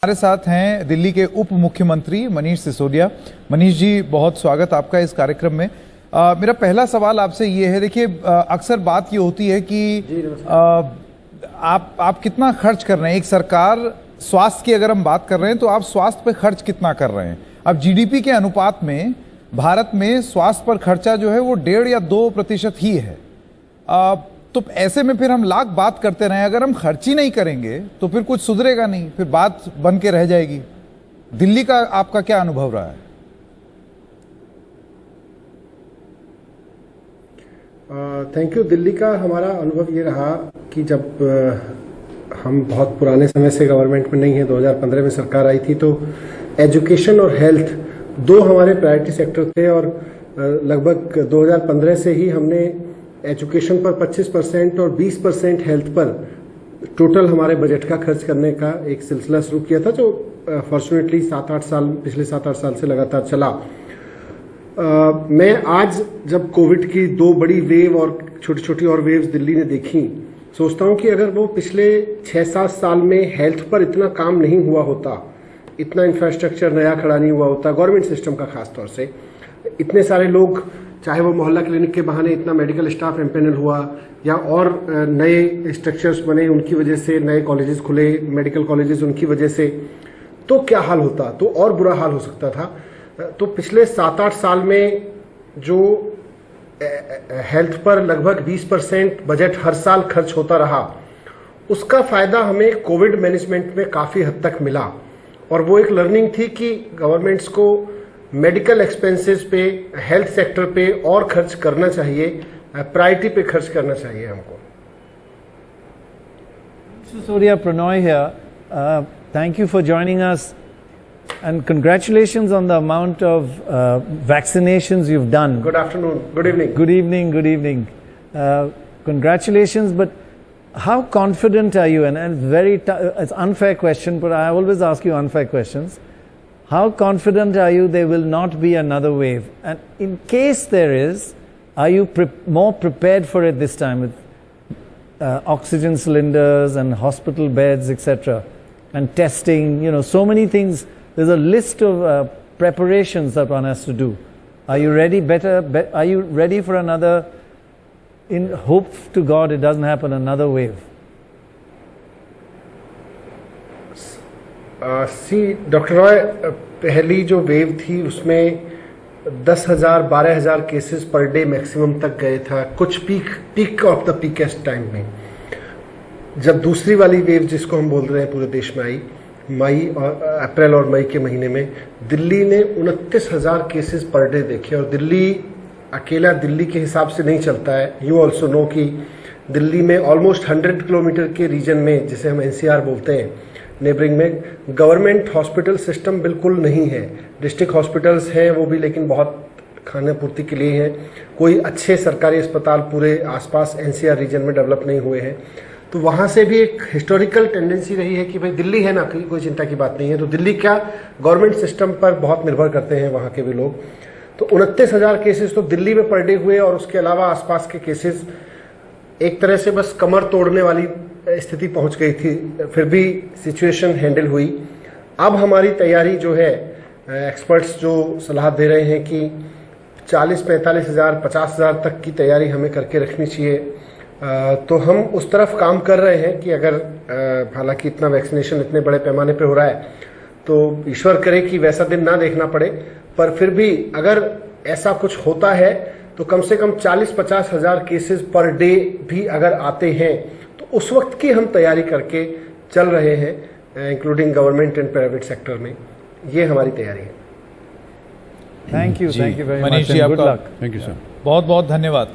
हमारे साथ हैं दिल्ली के उप मुख्यमंत्री मनीष सिसोदिया। मनीष जी, बहुत स्वागत आपका इस कार्यक्रम में। मेरा पहला सवाल आपसे ये है, देखिए अक्सर बात ये होती है कि आप कितना खर्च कर रहे हैं। एक सरकार स्वास्थ्य की अगर हम बात कर रहे हैं तो आप स्वास्थ्य पे खर्च कितना कर रहे हैं। अब जीडीपी के अनुपात में भारत में स्वास्थ्य पर खर्चा जो है वो 1.5 या 2% ही है। तो ऐसे में फिर हम लाख बात करते रहे, अगर हम खर्च ही नहीं करेंगे तो फिर कुछ सुधरेगा नहीं, फिर बात बन के रह जाएगी। दिल्ली का आपका क्या अनुभव रहा है? Thank you. दिल्ली का हमारा अनुभव ये रहा कि जब हम बहुत पुराने समय से गवर्नमेंट में नहीं है, 2015 में सरकार आई थी, तो एजुकेशन और हेल्थ दो हमारे प्रायोरिटी सेक्टर थे और लगभग 2015 से ही हमने एजुकेशन पर 25% और 20% हेल्थ पर टोटल हमारे बजट का खर्च करने का एक सिलसिला शुरू किया था, जो फॉर्चुनेटली पिछले 7-8 साल से लगातार चला। मैं आज जब कोविड की 2 बड़ी वेव और छोटी छोटी और वेव्स दिल्ली ने देखी, सोचता हूं कि अगर वो पिछले 6-7 साल में हेल्थ पर इतना काम नहीं हुआ होता, इतना इंफ्रास्ट्रक्चर नया खड़ा नहीं हुआ होता, गवर्नमेंट सिस्टम का खास तौर से, इतने सारे लोग, चाहे वो मोहल्ला क्लिनिक के बहाने इतना मेडिकल स्टाफ एम्पेनल हुआ या और नए स्ट्रक्चर्स बने उनकी वजह से, नए कॉलेजेस खुले, मेडिकल कॉलेजेस उनकी वजह से, तो क्या हाल होता, तो और बुरा हाल हो सकता था। तो पिछले 7-8 साल में जो हेल्थ पर लगभग 20% बजट हर साल खर्च होता रहा, उसका फायदा हमें कोविड मैनेजमेंट में काफी हद तक मिला। और वो एक लर्निंग थी कि गवर्नमेंट्स को मेडिकल एक्सपेंसेस पे, हेल्थ सेक्टर पे और खर्च करना चाहिए, प्रायोरिटी पे खर्च करना चाहिए हमको। Sisodia, Pranoy here. Thank you for joining us and congratulations on the amount of vaccinations you've done. Good afternoon. Good evening. Good evening. Good evening. Congratulations, but how confident are you? And it's unfair question, but I always ask you unfair questions. How confident are you there will not be another wave? And in case there is, are you more prepared for it this time with oxygen cylinders and hospital beds, etc., and testing? You know, so many things. There's a list of preparations that one has to do. Are you ready? Are you ready for another? In hope to God it doesn't happen, another wave. Doctor Roy, पहली जो wave थी उसमें 10,000 12,000 cases per day maximum तक गए था, कुछ peak of the पीकेस्ट time में। जब दूसरी वाली वेव, जिसको हम बोल रहे हैं, पूरे देश में आई, अप्रैल और मई के महीने में, दिल्ली ने 29,000 केसेस पर डे देखे। और दिल्ली अकेला दिल्ली के हिसाब से नहीं चलता है। यू ऑल्सो नो कि दिल्ली में ऑलमोस्ट 100 किलोमीटर के रीजन में, जिसे हम NCR बोलते हैं, नेबरिंग में, गवर्नमेंट हॉस्पिटल सिस्टम बिल्कुल नहीं है। डिस्ट्रिक्ट हॉस्पिटल्स हैं वो भी, लेकिन बहुत खाने पूर्ति के लिए हैं। कोई अच्छे सरकारी अस्पताल पूरे आसपास NCR रीजन में डेवलप नहीं हुए हैं। तो वहां से भी एक हिस्टोरिकल टेंडेंसी रही है कि भाई दिल्ली है ना, कोई चिंता की बात नहीं है। तो दिल्ली क्या, गवर्नमेंट सिस्टम पर बहुत निर्भर करते हैं वहां के भी लोग। तो 29,000 केसेस तो दिल्ली में पर डे हुए, और उसके अलावा आसपास के केसेस एक तरह से बस कमर तोड़ने वाली स्थिति पहुंच गई थी। फिर भी सिचुएशन हैंडल हुई। अब हमारी तैयारी जो है, एक्सपर्ट्स जो सलाह दे रहे हैं कि 40-45 हज़ार 50 हज़ार तक की तैयारी हमें करके रखनी चाहिए। तो हम उस तरफ काम कर रहे हैं कि अगर, हालांकि इतना वैक्सीनेशन इतने बड़े पैमाने पर हो रहा है, तो ईश्वर करे कि वैसा दिन ना देखना पड़े, पर फिर भी अगर ऐसा कुछ होता है तो कम से कम 40-50 हज़ार केसेस पर डे भी अगर आते हैं, तो उस वक्त की हम तैयारी करके चल रहे हैं, including government and private sector में। ये हमारी तैयारी है। Thank you very Manish much ji, and good आपका luck. बहुत बहुत धन्यवाद।